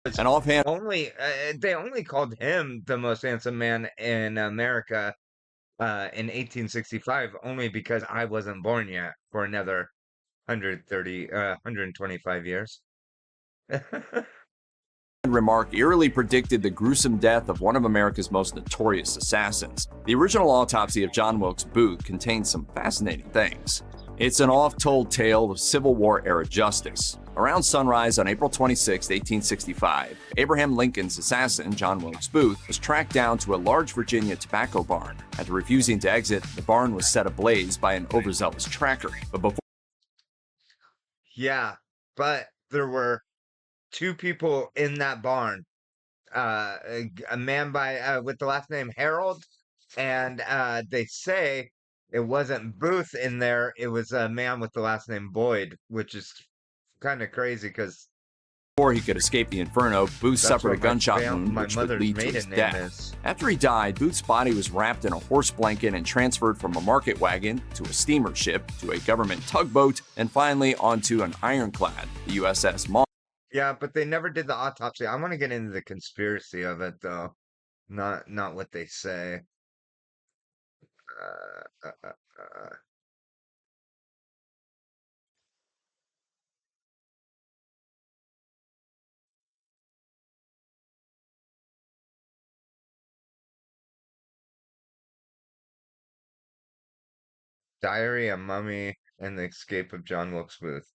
And offhand, They only called him the most handsome man in America in 1865 only because I wasn't born yet for another 125 years. remark eerily predicted the gruesome death of one of America's most notorious assassins. The original autopsy of John Wilkes Booth contains some fascinating things. It's an oft-told tale of Civil War-era justice. Around sunrise on April 26, 1865, Abraham Lincoln's assassin, John Wilkes Booth, was tracked down to a large Virginia tobacco barn. After refusing to exit, the barn was set ablaze by an overzealous tracker. But before Yeah, but there were two people in that barn. A man by with the last name Harold, and they say it wasn't Booth in there. It was a man with the last name Boyd, which is kind of crazy because he could escape the inferno, Booth suffered a gunshot wound which would lead to his death. After he died, Booth's body was wrapped in a horse blanket and transferred from a market wagon to a steamer ship to a government tugboat and finally onto an ironclad, the USS Monmouth. Yeah, but they never did the autopsy. I want to get into the conspiracy of it though, not what they say. Uh, uh, uh, uh. Diary, a Mummy, and the Escape of John Wilkes Booth.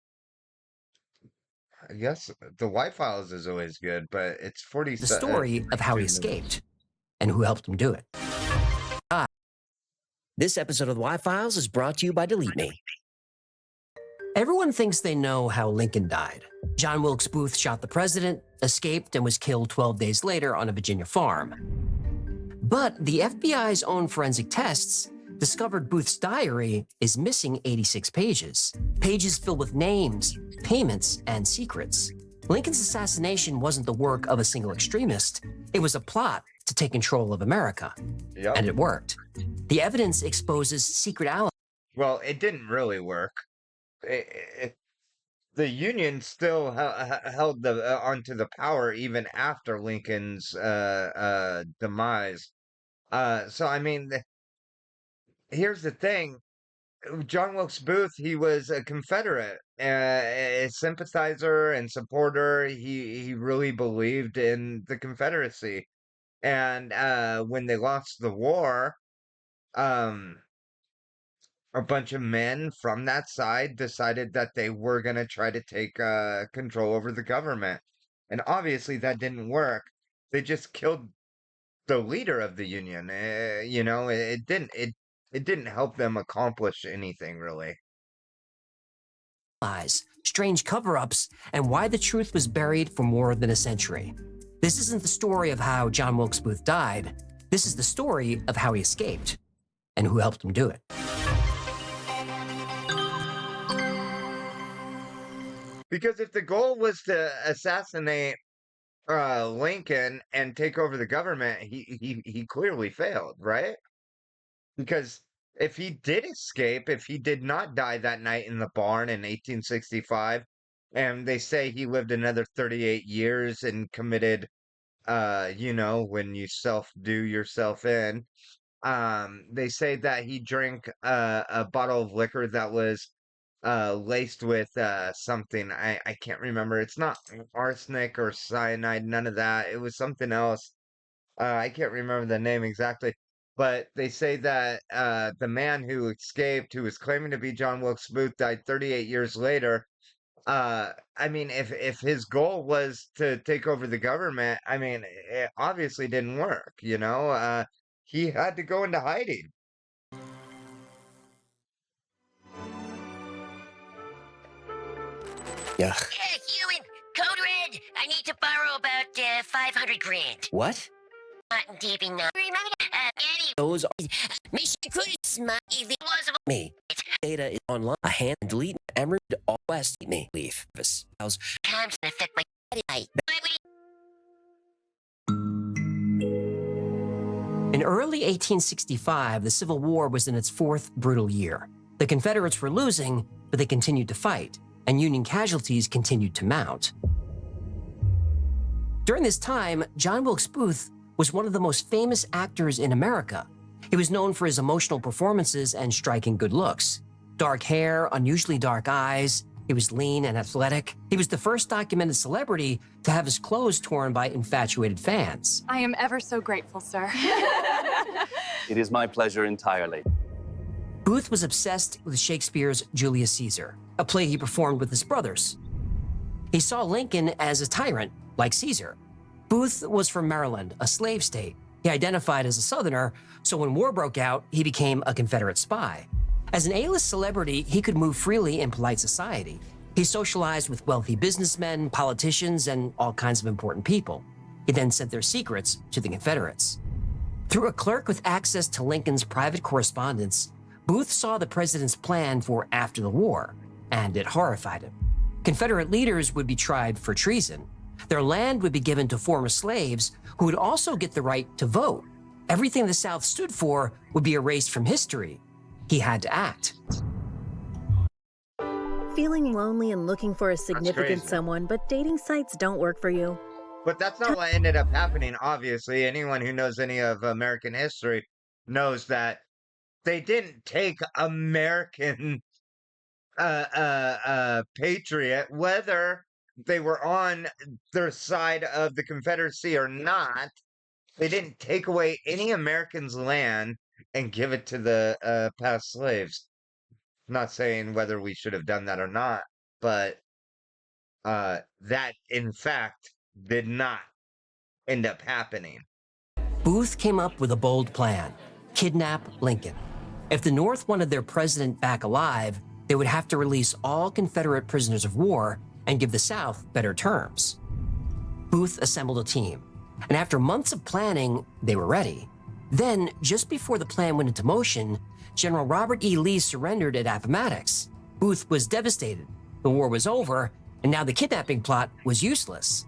I guess the White Files is always good, but it's The story of how he escaped and who helped him do it. This episode of the White Files is brought to you by Delete Me. Everyone thinks they know how Lincoln died. John Wilkes Booth shot the president, escaped, and was killed 12 days later on a Virginia farm. But the FBI's own forensic tests discovered Booth's diary is missing 86 pages. Pages filled with names, payments, and secrets. Lincoln's assassination wasn't the work of a single extremist. It was a plot to take control of America. Yep. And it worked. The evidence exposes secret allies. Well, it didn't really work. The Union still held onto the power even after Lincoln's demise. So I mean, here's the thing: John Wilkes Booth, he was a Confederate, a sympathizer and supporter. He really believed in the Confederacy, and when they lost the war, um, a bunch of men from that side decided that they were going to try to take control over the government. And obviously that didn't work. They just killed the leader of the Union. You know, it didn't help them accomplish anything really. Strange cover-ups, and why the truth was buried for more than a century. This isn't the story of how John Wilkes Booth died. This is the story of how he escaped and who helped him do it. Because if the goal was to assassinate Lincoln and take over the government, he clearly failed, right? Because if he did escape, if he did not die that night in the barn in 1865, and they say he lived another 38 years and committed, you know, when you self-do yourself in, they say that he drank a bottle of liquor that was laced with something. I can't remember. It's not arsenic or cyanide, none of that. It was something else. I can't remember the name exactly. But they say that the man who escaped, who was claiming to be John Wilkes Booth, died 38 years later. I mean, if his goal was to take over the government, I mean, it obviously didn't work, you know? He had to go into hiding. Yeah. Human, code red. I need to borrow about 500 grand. What? Not deep enough. Remember, Eddie. Those are Mission could smile if it was me. Data is online. A hand delete Emerald all west me leave. House times that affect my body. In early 1865, the Civil War was in its fourth brutal year. The Confederates were losing, but they continued to fight, and Union casualties continued to mount. During this time, John Wilkes Booth was one of the most famous actors in America. He was known for his emotional performances and striking good looks. Dark hair, unusually dark eyes. He was lean and athletic. He was the first documented celebrity to have his clothes torn by infatuated fans. I am ever so grateful, sir. It is my pleasure entirely. Booth was obsessed with Shakespeare's Julius Caesar, a play he performed with his brothers. He saw Lincoln as a tyrant, like Caesar. Booth was from Maryland, a slave state. He identified as a Southerner, so when war broke out, he became a Confederate spy. As an A-list celebrity, he could move freely in polite society. He socialized with wealthy businessmen, politicians, and all kinds of important people. He then sent their secrets to the Confederates. Through a clerk with access to Lincoln's private correspondence, Booth saw the president's plan for after the war, and it horrified him. Confederate leaders would be tried for treason. Their land would be given to former slaves who would also get the right to vote. Everything the South stood for would be erased from history. He had to act. Feeling lonely and looking for a significant crazy. someone, but dating sites don't work for you? But that's not what ended up happening, obviously. Anyone who knows any of American history knows that they didn't take American patriot, whether they were on their side of the Confederacy or not. They didn't take away any American's land and give it to the past slaves. I'm not saying whether we should have done that or not, but that, in fact, did not end up happening. Booth came up with a bold plan: kidnap Lincoln. If the North wanted their president back alive, they would have to release all Confederate prisoners of war and give the South better terms. Booth assembled a team, and after months of planning, they were ready. Then, just before the plan went into motion, General Robert E. Lee surrendered at Appomattox. Booth was devastated. The war was over, and now the kidnapping plot was useless.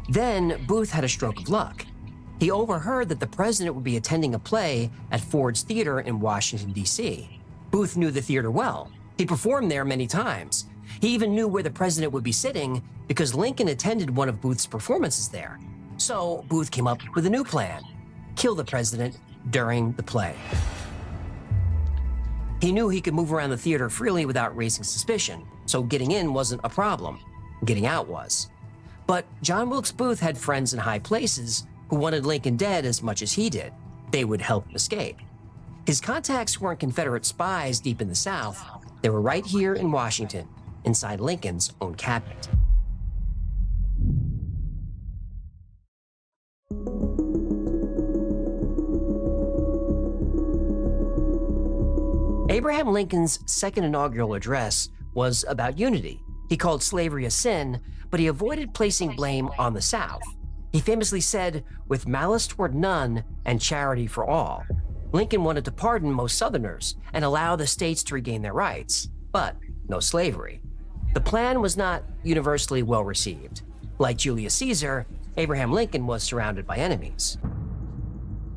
Then, Booth had a stroke of luck. He overheard that the president would be attending a play at Ford's Theater in Washington, D.C. Booth knew the theater well. He performed there many times. He even knew where the president would be sitting because Lincoln attended one of Booth's performances there. So Booth came up with a new plan: kill the president during the play. He knew he could move around the theater freely without raising suspicion, so getting in wasn't a problem. Getting out was. But John Wilkes Booth had friends in high places who wanted Lincoln dead as much as he did. They would help him escape. His contacts weren't Confederate spies deep in the South. They were right here in Washington, inside Lincoln's own cabinet. Abraham Lincoln's second inaugural address was about unity. He called slavery a sin, but he avoided placing blame on the South. He famously said, "with malice toward none and charity for all." Lincoln wanted to pardon most Southerners and allow the states to regain their rights, but no slavery. The plan was not universally well received. Like Julius Caesar, Abraham Lincoln was surrounded by enemies.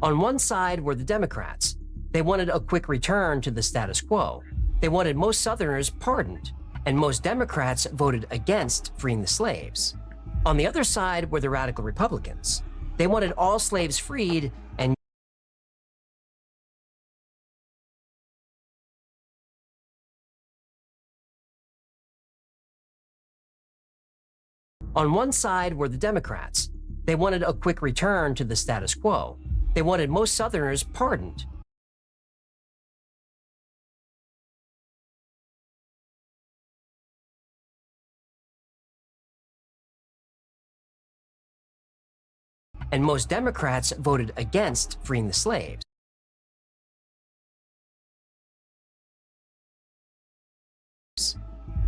On one side were the Democrats. They wanted a quick return to the status quo. They wanted most Southerners pardoned, and most Democrats voted against freeing the slaves. On the other side were the radical Republicans. They wanted all slaves freed and On one side were the Democrats. They wanted a quick return to the status quo. They wanted most Southerners pardoned. And most Democrats voted against freeing the slaves.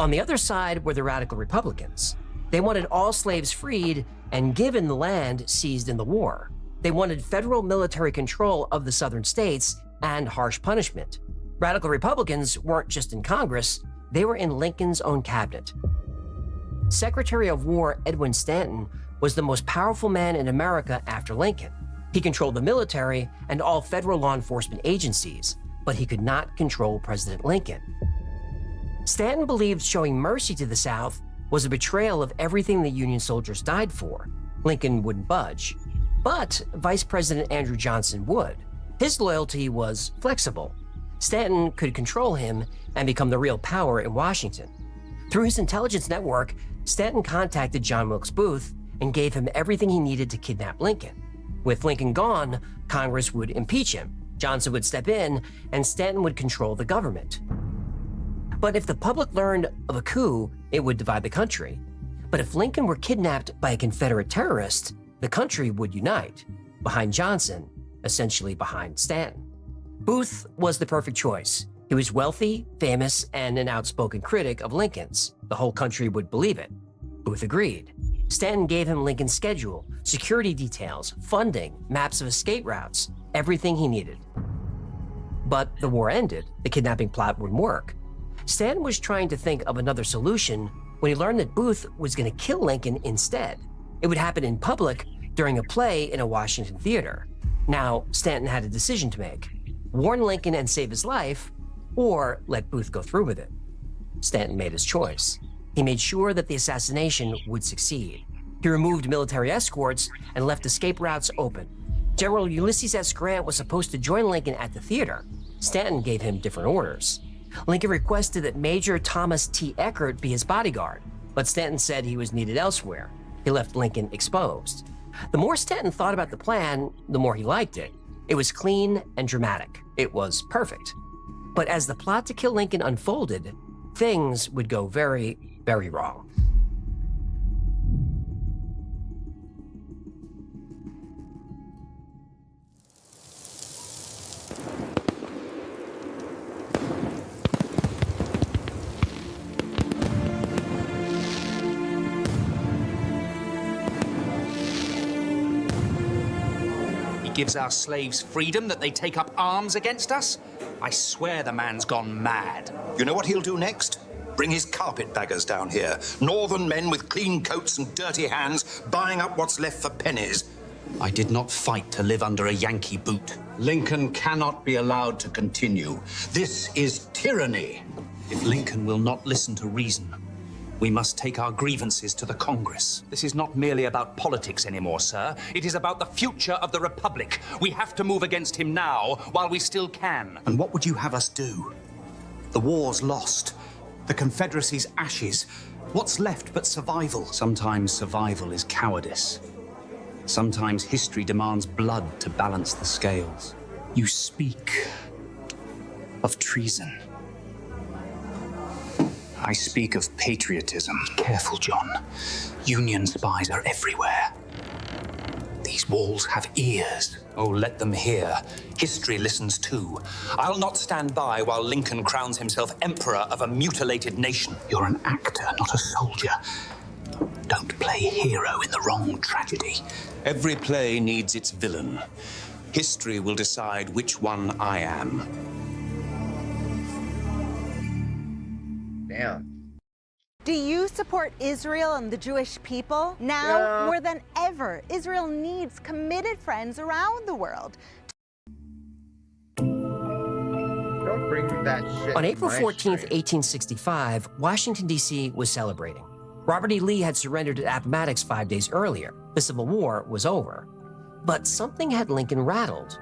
On the other side were the radical Republicans. They wanted all slaves freed and given the land seized in the war. They wanted federal military control of the southern states and harsh punishment. Radical Republicans weren't just in Congress, they were in Lincoln's own cabinet. Secretary of War Edwin Stanton was the most powerful man in America after Lincoln. He controlled the military and all federal law enforcement agencies, but he could not control President Lincoln. Stanton believed showing mercy to the South was a betrayal of everything the Union soldiers died for. Lincoln wouldn't budge. But Vice President Andrew Johnson would. His loyalty was flexible. Stanton could control him and become the real power in Washington. Through his intelligence network, Stanton contacted John Wilkes Booth and gave him everything he needed to kidnap Lincoln. With Lincoln gone, Congress would impeach him, Johnson would step in, and Stanton would control the government. But if the public learned of a coup, it would divide the country. But if Lincoln were kidnapped by a Confederate terrorist, the country would unite, behind Johnson, essentially behind Stanton. Booth was the perfect choice. He was wealthy, famous, and an outspoken critic of Lincoln's. The whole country would believe it. Booth agreed. Stanton gave him Lincoln's schedule, security details, funding, maps of escape routes, everything he needed. But the war ended. The kidnapping plot wouldn't work. Stanton was trying to think of another solution when he learned that Booth was going to kill Lincoln instead. It would happen in public during a play in a Washington theater. Now, Stanton had a decision to make: warn Lincoln and save his life, or let Booth go through with it. Stanton made his choice. He made sure that the assassination would succeed. He removed military escorts and left escape routes open. General Ulysses S. Grant was supposed to join Lincoln at the theater. Stanton gave him different orders. Lincoln requested that Major Thomas T. Eckert be his bodyguard, but Stanton said he was needed elsewhere. He left Lincoln exposed. The more Stanton thought about the plan, the more he liked it. It was clean and dramatic. It was perfect. But as the plot to kill Lincoln unfolded, things would go very, very wrong. Gives our slaves freedom that they take up arms against us? I swear the man's gone mad. You know what he'll do next? Bring his carpetbaggers down here. Northern men with clean coats and dirty hands, buying up what's left for pennies. I did not fight to live under a Yankee boot. Lincoln cannot be allowed to continue. This is tyranny. If Lincoln will not listen to reason, we must take our grievances to the Congress. This is not merely about politics anymore, sir. It is about the future of the Republic. We have to move against him now, while we still can. And what would you have us do? The war's lost. The Confederacy's ashes. What's left but survival? Sometimes survival is cowardice. Sometimes history demands blood to balance the scales. You speak of treason. I speak of patriotism. Be careful, John. Union spies are everywhere. These walls have ears. Oh, let them hear. History listens too. I'll not stand by while Lincoln crowns himself emperor of a mutilated nation. You're an actor, not a soldier. Don't play hero in the wrong tragedy. Every play needs its villain. History will decide which one I am. Damn. Do you support Israel and the Jewish people? Now, more than ever, Israel needs committed friends around the world. Don't bring that shit. On April to my 14th, street. 1865, Washington, D.C. was celebrating. Robert E. Lee had surrendered at Appomattox 5 days earlier. The Civil War was over. But something had Lincoln rattled.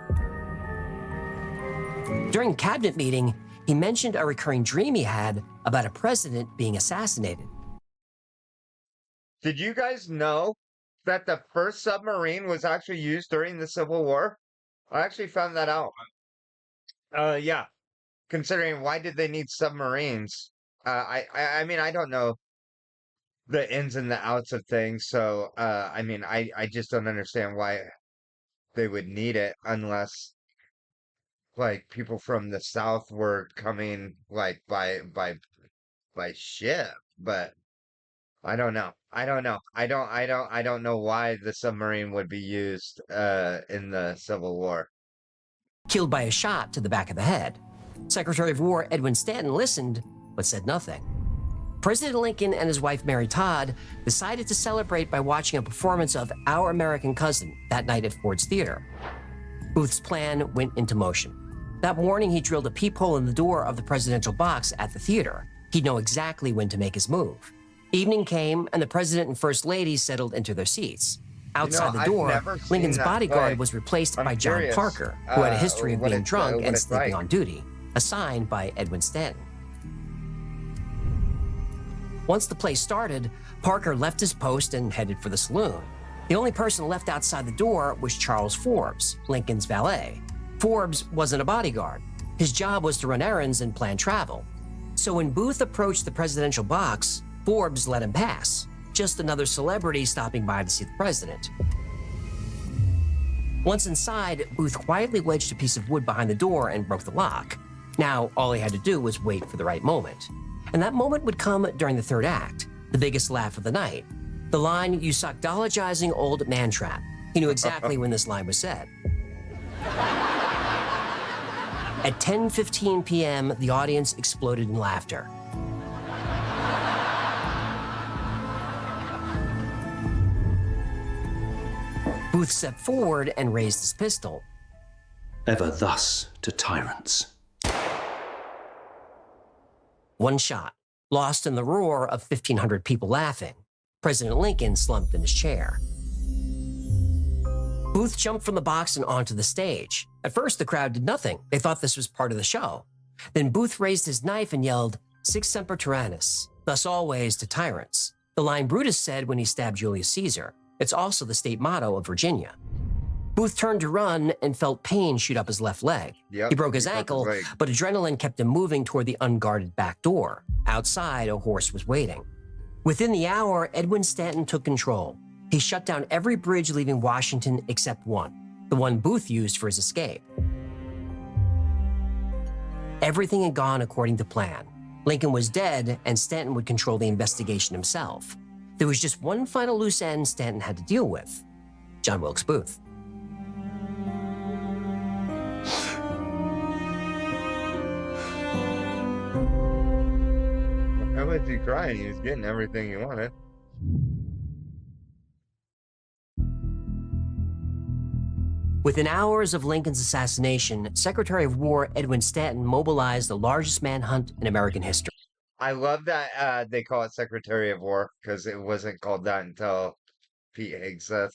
During a cabinet meeting, he mentioned a recurring dream he had about a president being assassinated. Did you guys know that the first submarine was actually used during the Civil War? I actually found that out. Yeah. Considering why did they need submarines? I mean, I don't know the ins and the outs of things, so I mean, I just don't understand why they would need it unless like people from the South were coming like by ship, but I don't know. I don't know why the submarine would be used in the Civil War. Killed by a shot to the back of the head. Secretary of War Edwin Stanton listened, but said nothing. President Lincoln and his wife Mary Todd decided to celebrate by watching a performance of Our American Cousin that night at Ford's Theater. Booth's plan went into motion. That morning, he drilled a peephole in the door of the presidential box at the theater. He'd know exactly when to make his move. Evening came, and the president and first lady settled into their seats. Outside the I've door, never seen Lincoln's that bodyguard play. was replaced I'm by John curious, Parker, who had a history of being drunk what and it's sleeping like. on duty, assigned by Edwin Stanton. Once the play started, Parker left his post and headed for the saloon. The only person left outside the door was Charles Forbes, Lincoln's valet. Forbes wasn't a bodyguard. His job was to run errands and plan travel. So when Booth approached the presidential box, Forbes let him pass. Just another celebrity stopping by to see the president. Once inside, Booth quietly wedged a piece of wood behind the door and broke the lock. Now, all he had to do was wait for the right moment. And that moment would come during the third act, the biggest laugh of the night. The line, "You psychologizing old man trap." He knew exactly when this line was said. At 10:15 p.m., the audience exploded in laughter. Booth stepped forward and raised his pistol. Ever thus to tyrants. One shot, lost in the roar of 1,500 people laughing. President Lincoln slumped in his chair. Booth jumped from the box and onto the stage. At first, the crowd did nothing. They thought this was part of the show. Then Booth raised his knife and yelled, "Sic semper tyrannis," thus always to tyrants, the line Brutus said when he stabbed Julius Caesar. It's also the state motto of Virginia. Booth turned to run and felt pain shoot up his left leg. Yep, he broke his ankle, but adrenaline kept him moving toward the unguarded back door. Outside, a horse was waiting. Within the hour, Edwin Stanton took control. He shut down every bridge leaving Washington except one, the one Booth used for his escape. Everything had gone according to plan. Lincoln was dead, and Stanton would control the investigation himself. There was just one final loose end Stanton had to deal with: John Wilkes Booth. Why was he crying? He was getting everything he wanted. Within hours of Lincoln's assassination, Secretary of War Edwin Stanton mobilized the largest manhunt in American history. I love that they call it Secretary of War, because it wasn't called that until Pete Hegseth,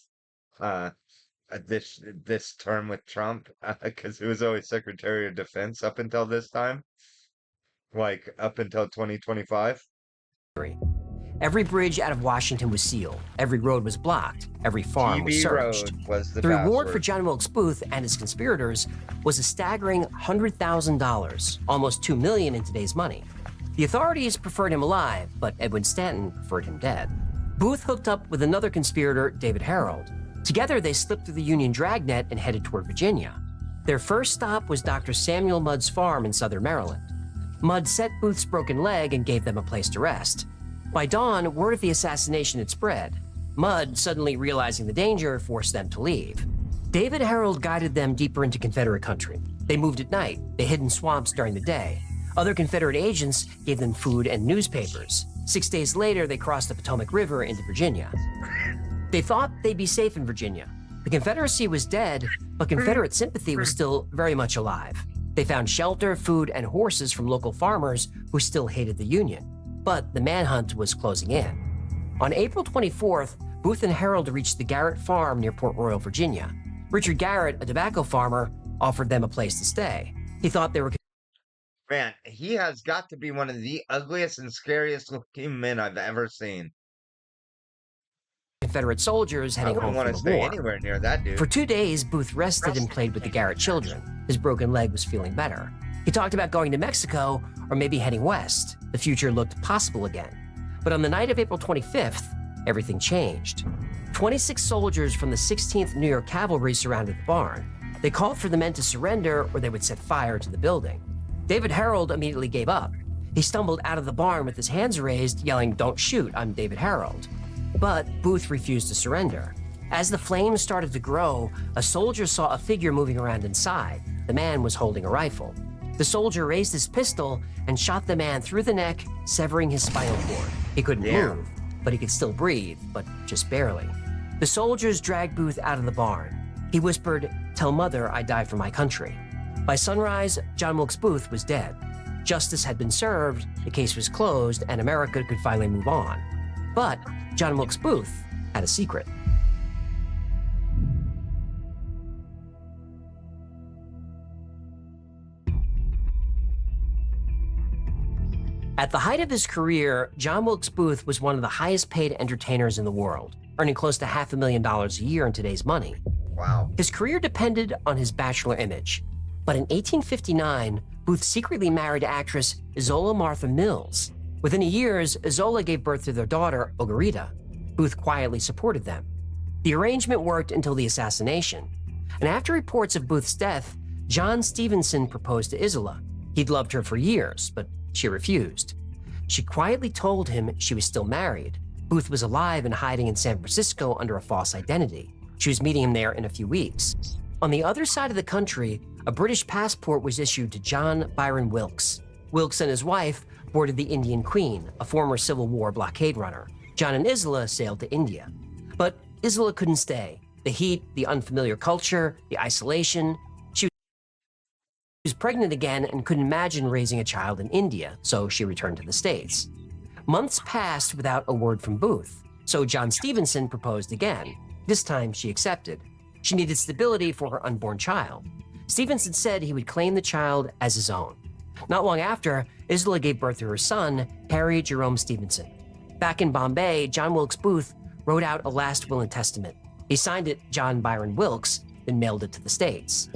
this term with Trump, because it was always Secretary of Defense up until this time, like up until 2025. Every bridge out of Washington was sealed. Every road was blocked. Every farm was TB searched. Road was the reward for password. John Wilkes Booth and his conspirators was a staggering $100,000, almost $2 million in today's money. The authorities preferred him alive, but Edwin Stanton preferred him dead. Booth hooked up with another conspirator, David Harold. Together, they slipped through the Union dragnet and headed toward Virginia. Their first stop was Dr. Samuel Mudd's farm in southern Maryland. Mudd set Booth's broken leg and gave them a place to rest. By dawn, word of the assassination had spread. Mudd, suddenly realizing the danger, forced them to leave. David Harold guided them deeper into Confederate country. They moved at night. They hid in swamps during the day. Other Confederate agents gave them food and newspapers. 6 days later, they crossed the Potomac River into Virginia. They thought they'd be safe in Virginia. The Confederacy was dead, but Confederate sympathy was still very much alive. They found shelter, food, and horses from local farmers who still hated the Union. But the manhunt was closing in. On April 24th, Booth and Harold reached the Garrett Farm near Port Royal, Virginia. Richard Garrett, a tobacco farmer, offered them a place to stay. He thought they were... Man, he has got to be one of the ugliest and scariest looking men I've ever seen. Confederate soldiers heading home want from to the stay war. anywhere near that dude. For 2 days, Booth rested and played with the Garrett children. His broken leg was feeling better. He talked about going to Mexico or maybe heading west. The future looked possible again. But on the night of April 25th, everything changed. 26 soldiers from the 16th New York Cavalry surrounded the barn. They called for the men to surrender or they would set fire to the building. David Harold immediately gave up. He stumbled out of the barn with his hands raised, yelling, "Don't shoot, I'm David Harold." But Booth refused to surrender. As the flames started to grow, a soldier saw a figure moving around inside. The man was holding a rifle. The soldier raised his pistol and shot the man through the neck, severing his spinal cord. He couldn't move, but he could still breathe, but just barely. The soldiers dragged Booth out of the barn. He whispered, "Tell mother I died for my country." By sunrise, John Wilkes Booth was dead. Justice had been served, the case was closed, and America could finally move on. But John Wilkes Booth had a secret. At the height of his career, John Wilkes Booth was one of the highest paid entertainers in the world, earning close to $500,000 a year in today's money. Wow. His career depended on his bachelor image. But in 1859, Booth secretly married actress Isola Martha Mills. Within a year, Isola gave birth to their daughter, Ogarita. Booth quietly supported them. The arrangement worked until the assassination. And after reports of Booth's death, John Stevenson proposed to Isola. He'd loved her for years, but she refused. She quietly told him she was still married. Booth was alive and hiding in San Francisco under a false identity. She was meeting him there in a few weeks. On the other side of the country, a British passport was issued to John Byron Wilkes. Wilkes and his wife boarded the Indian Queen, a former Civil War blockade runner. John and Isola sailed to India. But Isola couldn't stay. The heat, the unfamiliar culture, the isolation. She was pregnant again and couldn't imagine raising a child in India, so she returned to the States. Months passed without a word from Booth, so John Stevenson proposed again. This time she accepted. She needed stability for her unborn child. Stevenson said he would claim the child as his own. Not long after, Isola gave birth to her son, Harry Jerome Stevenson. Back in Bombay, John Wilkes Booth wrote out a last will and testament. He signed it John Byron Wilkes, then mailed it to the States.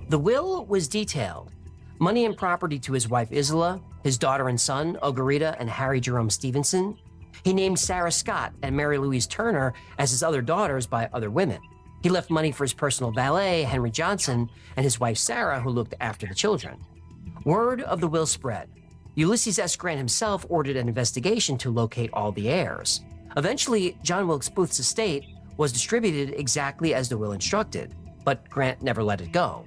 The will was detailed. Money and property to his wife Isola, his daughter and son, Ogarita and Harry Jerome Stevenson. He named Sarah Scott and Mary Louise Turner as his other daughters by other women. He left money for his personal valet, Henry Johnson, and his wife Sarah, who looked after the children. Word of the will spread. Ulysses S. Grant himself ordered an investigation to locate all the heirs. Eventually, John Wilkes Booth's estate was distributed exactly as the will instructed, but Grant never let it go.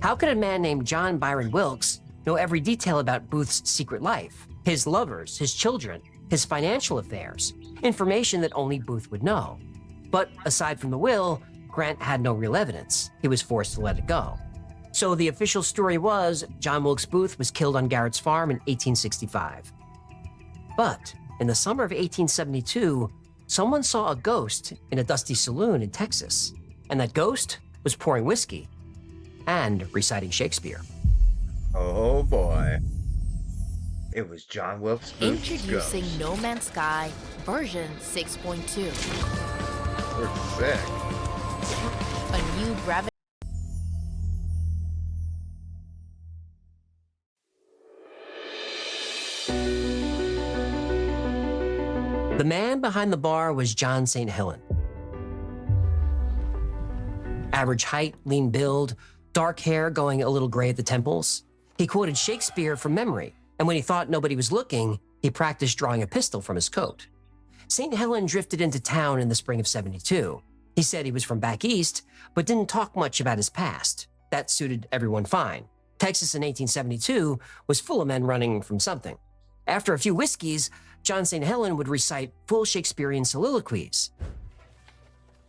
How could a man named John Byron Wilkes know every detail about Booth's secret life, his lovers, his children, his financial affairs, information that only Booth would know? But aside from the will, Grant had no real evidence. He was forced to let it go. So the official story was John Wilkes Booth was killed on Garrett's farm in 1865. But in the summer of 1872, someone saw a ghost in a dusty saloon in Texas. And that ghost was pouring whiskey and reciting Shakespeare. Oh boy. It was John Wilkes Booth's Introducing ghost. No Man's Sky version 6.2. We're sick. A new gravity. The man behind the bar was John St. Helen. Average height, lean build, dark hair going a little gray at the temples. He quoted Shakespeare from memory, and when he thought nobody was looking, he practiced drawing a pistol from his coat. St. Helen drifted into town in the spring of '72. He said he was from back east, but didn't talk much about his past. That suited everyone fine. Texas in 1872 was full of men running from something. After a few whiskeys, John St. Helen would recite full Shakespearean soliloquies.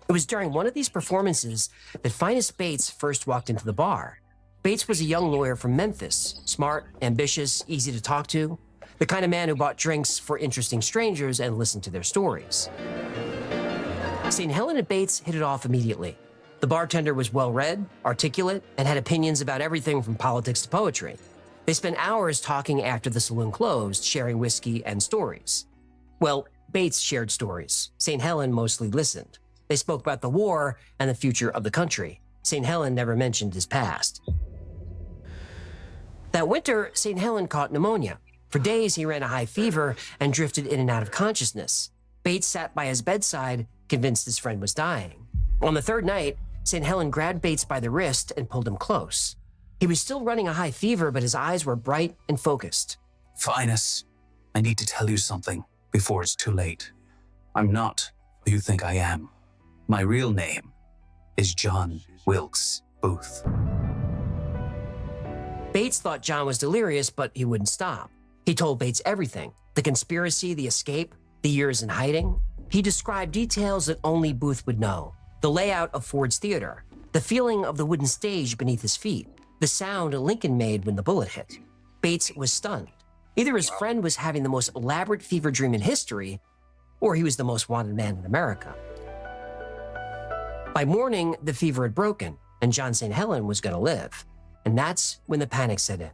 It was during one of these performances that Finus Bates first walked into the bar. Bates was a young lawyer from Memphis, smart, ambitious, easy to talk to, the kind of man who bought drinks for interesting strangers and listened to their stories. St. Helen and Bates hit it off immediately. The bartender was well-read, articulate, and had opinions about everything from politics to poetry. They spent hours talking after the saloon closed, sharing whiskey and stories. Well, Bates shared stories. St. Helen mostly listened. They spoke about the war and the future of the country. St. Helen never mentioned his past. That winter, St. Helen caught pneumonia. For days, he ran a high fever and drifted in and out of consciousness. Bates sat by his bedside, convinced his friend was dying. On the third night, St. Helen grabbed Bates by the wrist and pulled him close. He was still running a high fever, but his eyes were bright and focused. Finus, I need to tell you something before it's too late. I'm not who you think I am. My real name is John Wilkes Booth. Bates thought John was delirious, but he wouldn't stop. He told Bates everything: the conspiracy, the escape, the years in hiding. He described details that only Booth would know: the layout of Ford's Theater, the feeling of the wooden stage beneath his feet, the sound Lincoln made when the bullet hit. Bates was stunned. Either his friend was having the most elaborate fever dream in history, or he was the most wanted man in America. By morning, the fever had broken, and John St. Helen was going to live. And that's when the panic set in.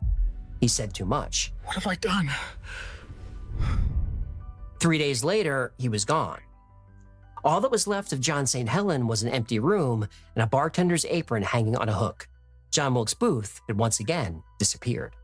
He said too much. What have I done? 3 days later, he was gone. All that was left of John St. Helen was an empty room and a bartender's apron hanging on a hook. John Wilkes Booth had once again disappeared.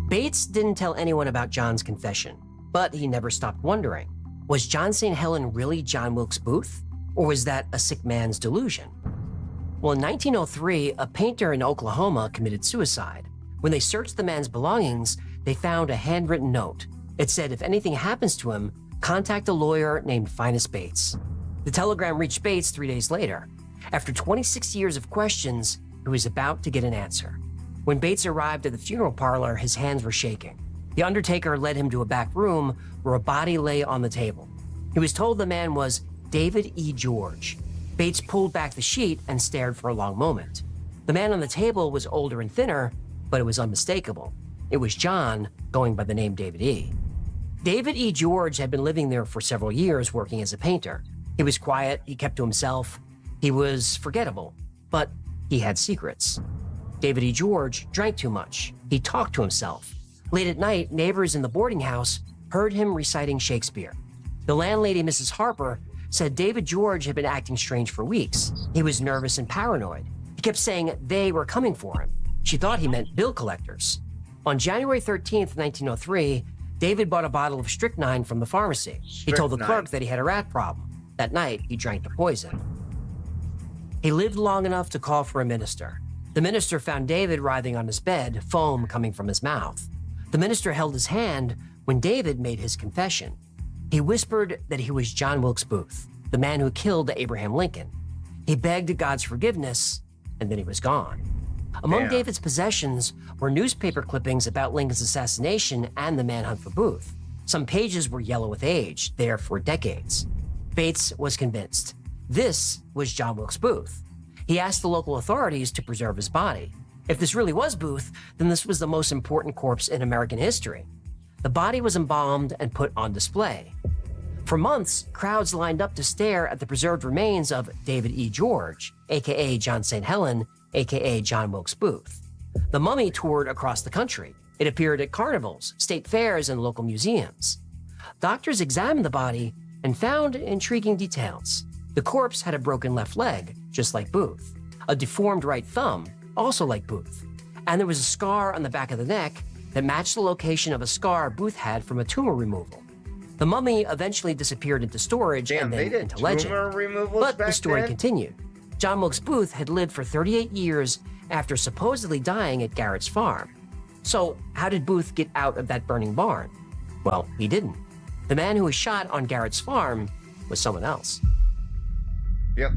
Bates didn't tell anyone about John's confession, but he never stopped wondering, was John St. Helen really John Wilkes Booth, or was that a sick man's delusion? Well, in 1903, a painter in Oklahoma committed suicide. When they searched the man's belongings, they found a handwritten note. It said if anything happens to him, contact a lawyer named Finus Bates. The telegram reached Bates 3 days later. After 26 years of questions, he was about to get an answer. When Bates arrived at the funeral parlor, his hands were shaking. The undertaker led him to a back room where a body lay on the table. He was told the man was David E. George. Bates pulled back the sheet and stared for a long moment. The man on the table was older and thinner, but it was unmistakable. It was John, going by the name David E. David E. George had been living there for several years working as a painter. He was quiet, he kept to himself, he was forgettable, but he had secrets. David E. George drank too much. He talked to himself. Late at night, neighbors in the boarding house heard him reciting Shakespeare. The landlady, Mrs. Harper, said David George had been acting strange for weeks. He was nervous and paranoid. He kept saying they were coming for him. She thought he meant bill collectors. On January 13th, 1903, David bought a bottle of strychnine from the pharmacy. He told the clerk that he had a rat problem. That night, he drank the poison. He lived long enough to call for a minister. The minister found David writhing on his bed, foam coming from his mouth. The minister held his hand when David made his confession. He whispered that he was John Wilkes Booth, the man who killed Abraham Lincoln. He begged God's forgiveness, and then he was gone. Among David's possessions were newspaper clippings about Lincoln's assassination and the manhunt for Booth. Some pages were yellow with age, there for decades. Bates was convinced. This was John Wilkes Booth. He asked the local authorities to preserve his body. If this really was Booth, then this was the most important corpse in American history. The body was embalmed and put on display. For months, crowds lined up to stare at the preserved remains of David E. George, aka John St. Helen, aka John Wilkes Booth. The mummy toured across the country. It appeared at carnivals, state fairs, and local museums. Doctors examined the body and found intriguing details. The corpse had a broken left leg, just like Booth, a deformed right thumb, also like Booth, and there was a scar on the back of the neck that matched the location of a scar Booth had from a tumor removal. The mummy eventually disappeared into storage and then into legend. But the story continued. John Wilkes Booth had lived for 38 years after supposedly dying at Garrett's farm. So how did Booth get out of that burning barn? Well, he didn't. The man who was shot on Garrett's farm was someone else. Yep.